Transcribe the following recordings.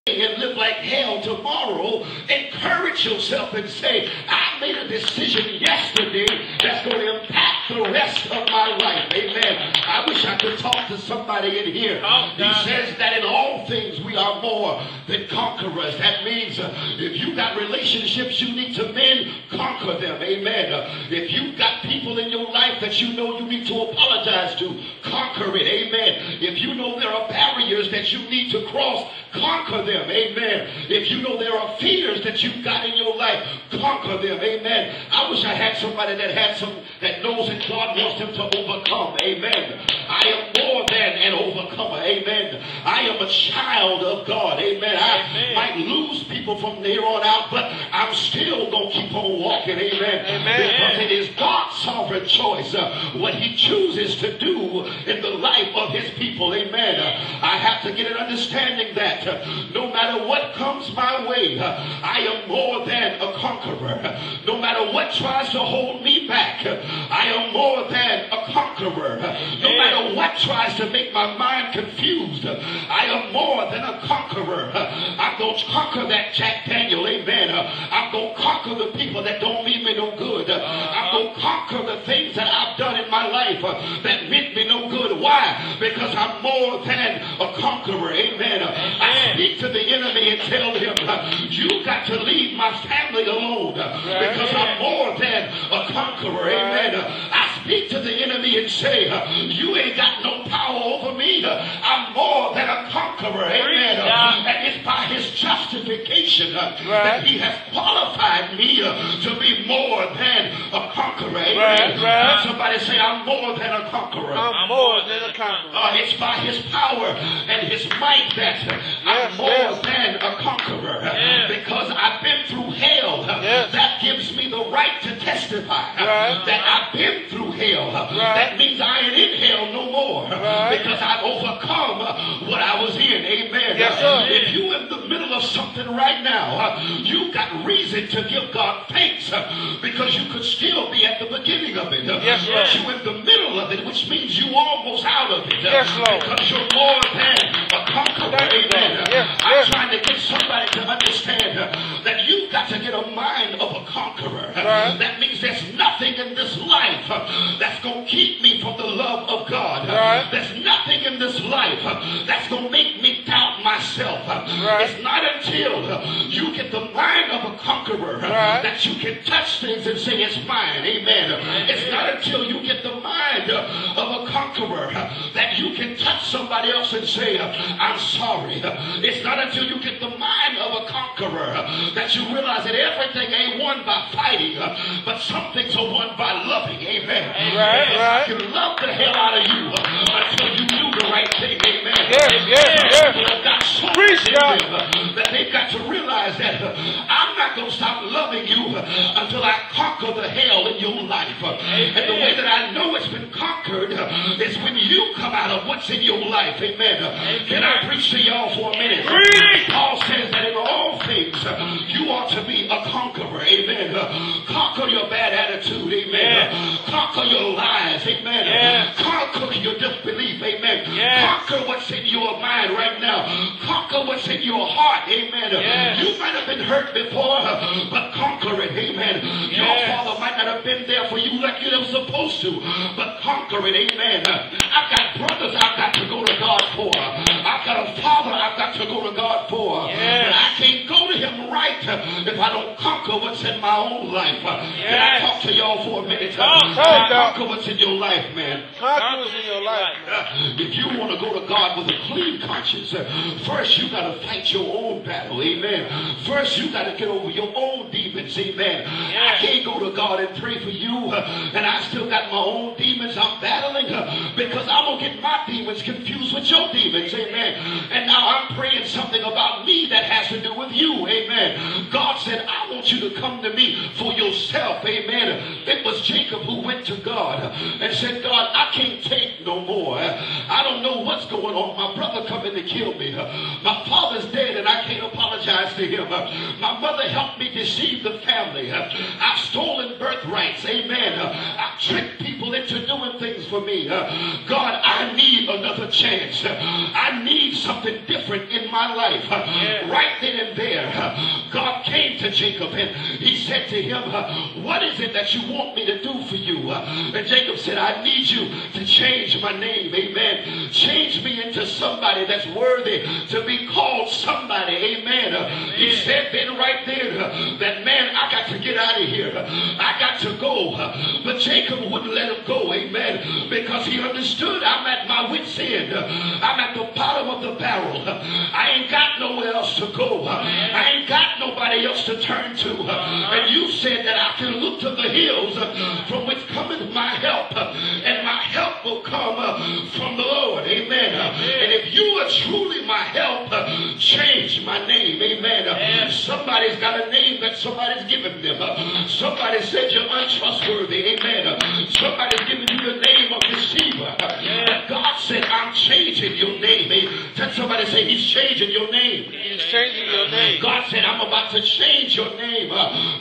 and live like hell tomorrow, encourage yourself and say, I made a decision yesterday that's going to impact the rest of my life. Amen. I wish I could talk to somebody in here. He says that in all things we are more than conquerors. That means if you got relationships you need to mend, conquer them. Amen. If you've got people in your life that you know you need to apologize to, conquer it. Amen. If you know there are barriers that you need to cross, conquer them. Amen. If you know there are fears that you've got in your life, conquer them. Amen. I wish I had somebody that knows that God wants them to overcome. Amen. I am more than an overcomer. Amen. I am a child of God. Amen. I might lose people from here on out, but I'm still going to keep on walking. Amen. Because it is God's sovereign choice what he chooses to do in the life of his people. Amen. I have to get an understanding that no matter what comes my way, I am more than a conqueror. No matter what tries to hold me back, I am more than a conqueror. No matter what tries to make my mind confused, I am more than a conqueror. I'm going to conquer that Jack Daniel. Amen. I'm going to conquer the people that don't mean me no good. I'm going to conquer the things that I've done in my life that meant me no good. Why? Because I'm more than a conqueror. Amen. I speak to the enemy and tell him, you got to leave my family alone because I'm more than a conqueror. Amen. I speak to the enemy and say, you ain't got no power over me. I'm more than a conqueror. Amen. And it's by his justification that he has qualified me to be more than a conqueror. Amen. Somebody say, I'm more than a conqueror. I'm more than a conqueror. It's by his power and his might that I'm more than a conqueror. Because I've been through hell. That gives me the right to testify that I've been through hell. That means I ain't in hell no more because I've overcome what I was in. Amen. If you're in the middle of something right now, you got reason to give God thanks because you could still be at the beginning of it. But you're in the middle of it, which means you're almost out of it because you're more than a conqueror. Amen. I'm trying to get somebody to understand that you've got to get a mind of a conqueror. That means there's nothing in this life that's going to keep me from the love of God. There's nothing in this life that's going to make me doubt myself. It's not until you get the mind of a conqueror that you can touch things and say it's mine. Amen. It's not until you get the mind of a conqueror that you can touch somebody else and say, I'm sorry. It's not until you get the mind of a conqueror that you realize that everything ain't won by fighting, but some things are won by loving. Amen. I can love the hell out of you until you do the right thing. Amen. People have got so much in them that they've got to realize that I'm not going to stop loving you until I conquer the hell in your life. And the way that I know it's been conquered is when you come out of what's in your life. Amen. Can I preach to y'all for a minute? Paul says that in all things you ought to be a conqueror. Amen. Conquer your bad attitude. Amen. Conquer your lies. Amen. Conquer your disbelief. Amen. Conquer what's in your mind right now. Conquer what's in your heart. Amen. You might have been hurt before, but conquer it. Amen. Your father might not have been there for you like you were supposed to, but conquer it. Amen. I've got brothers I've got to go to God for. I've got a father I've got to go to God for. But I can't go to him right if I don't conquer what's in my own life. Can I talk to y'all for a minute? Conquer what's in your life, man. Conquer what's in your life. If you want to go to God with a clean conscience, first you got to fight your own battle. Amen. First you got to get over your own demons. Amen. I can't go to God and pray for you and I still got my own demons I'm battling because I'm going to get my demons confused with your demons. Amen. And now I'm praying something about me that has to do with you. Amen. God said, I want you to come to me for yourself. Amen. It was Jacob who went to God and said, God, I can't take no more. I don't know what's going on. My brother coming to kill me. My father's dead and I can't apologize to him. My mother helped me deceive the family. I've stolen birthrights. Amen. I've tricked people into doing things for me. God, I need another chance. I need something different in my life. Right Jacob, and he said to him, what is it that you want me to do for you? And Jacob said, I need you to change my name. Amen. Change me into somebody that's worthy to be called somebody. Amen. He said then right there that, man, I got to get out of here. I got to go. But Jacob wouldn't let him go. Amen. Because he understood, I'm at my wit's end. I'm at the bottom of the barrel. I ain't got nowhere else to go. I ain't got nobody else to turn to. And you said that I can look to the hills from which cometh my help. And my help will come from the Lord. Amen. And if you are truly my help, change my name. Amen. Somebody's got a name that somebody's given them. Somebody said you're untrustworthy. Amen. Somebody's giving you the name of deceiver. But God said, I'm changing your name. Tell somebody, say, he's changing your name. He's changing your name. God said, I'm about to change your name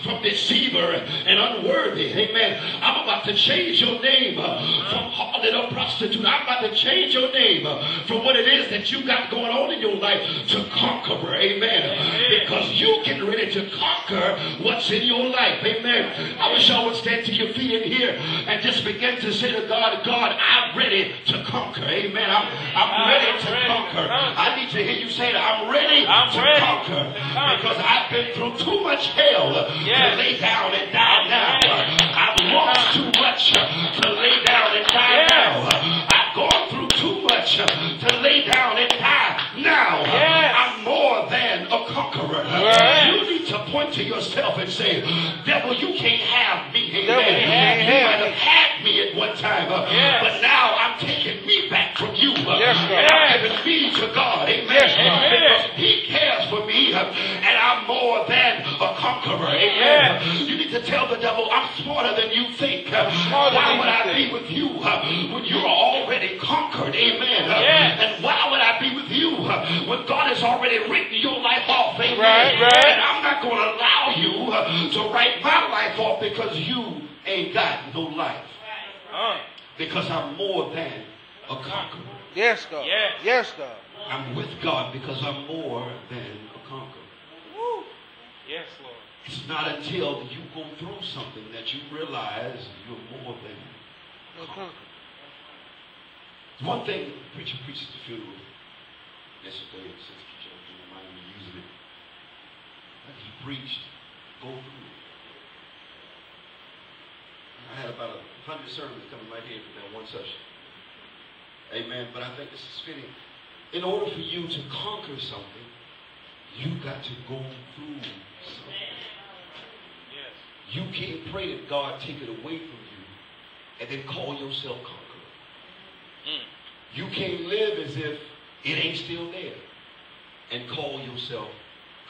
from deceiver and unworthy. Amen. I'm about to change your name from harlot or prostitute. I'm about to change your name from what it is that you got going on in your life to conqueror. Amen. Because you get ready to conquer what's in your life. Amen. I wish y'all would stand to your feet in here and just begin to say to God, God, I'm ready to conquer. Amen. I'm ready to conquer. I need to hear you say that. I'm ready to conquer. Because I've been through too much hell to lay down and die now. I've lost too much to lay down and die now. I've gone through too much to lay down and die now. I'm more than a conqueror. You need to point to yourself and say, devil, you can't have me. Amen. You might have had me at one time, but now I'm taking me back from you. And I'm giving me to God. Amen. Because he cares for me and I'm more than a conqueror. Amen. You need to tell the devil, I'm smarter than you think. Why would I be with you when you're already conquered? Amen. And why would I be with you when God has already written your life off? Amen. And I'm not going to allow you to write my life off because you ain't got no life. Because I'm more than a conqueror. Yes, God. Yes, God. I'm with God because I'm more than a conqueror. Woo. Yes, Lord. It's not until you go through something that you realize you're more than a conqueror. One thing the preacher preaches to funeral yesterday, Sister Joe, remind me of using it. But he preached, go through it. I had about 100 sermons coming right here from that one session. Amen. But I think this is fitting. In order for you to conquer something, you got to go through something. Yes. You can't pray that God take it away from you and then call yourself conqueror. You can't live as if it ain't still there and call yourself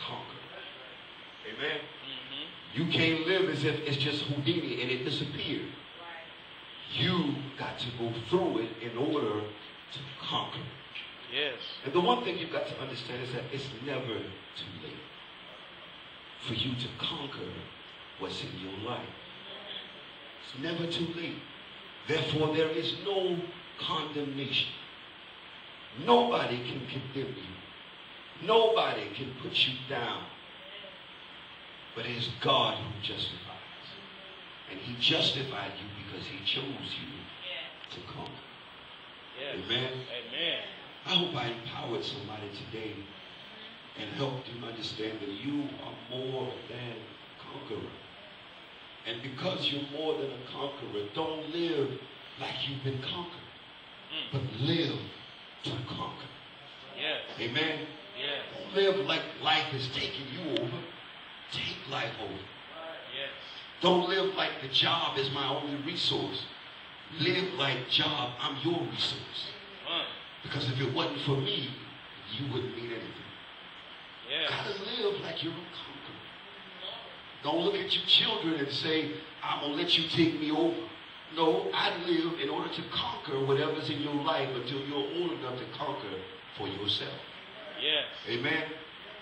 conqueror. Amen. You can't live as if it's just Houdini and it disappeared. You got to go through it in order to conquer. Yes. And the one thing you've got to understand is that it's never too late for you to conquer what's in your life. It's never too late. Therefore, there is no condemnation. Nobody can condemn you. Nobody can put you down. But it is God who justifies. And he justified you because he chose you to conquer. Yes. Amen. Amen. I hope I empowered somebody today and helped them understand that you are more than a conqueror. And because you're more than a conqueror, don't live like you've been conquered, but live to conquer. Yes. Amen. Yes. Don't live like life is taking you over. Take life over. Yes. Don't live like the job is my only resource. Live like job, I'm your resource. Because if it wasn't for me, you wouldn't mean anything. Yes. Gotta live like you're a conqueror. Don't look at your children and say, I'm gonna let you take me over. No, I live in order to conquer whatever's in your life until you're old enough to conquer for yourself. Yes. Amen.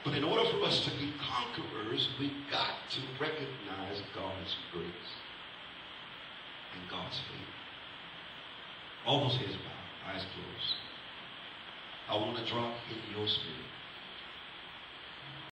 But in order for us to be conquerors, we've got to recognize God's grace and God's favor. All those heads bowed, eyes closed. I want to drop in your spirit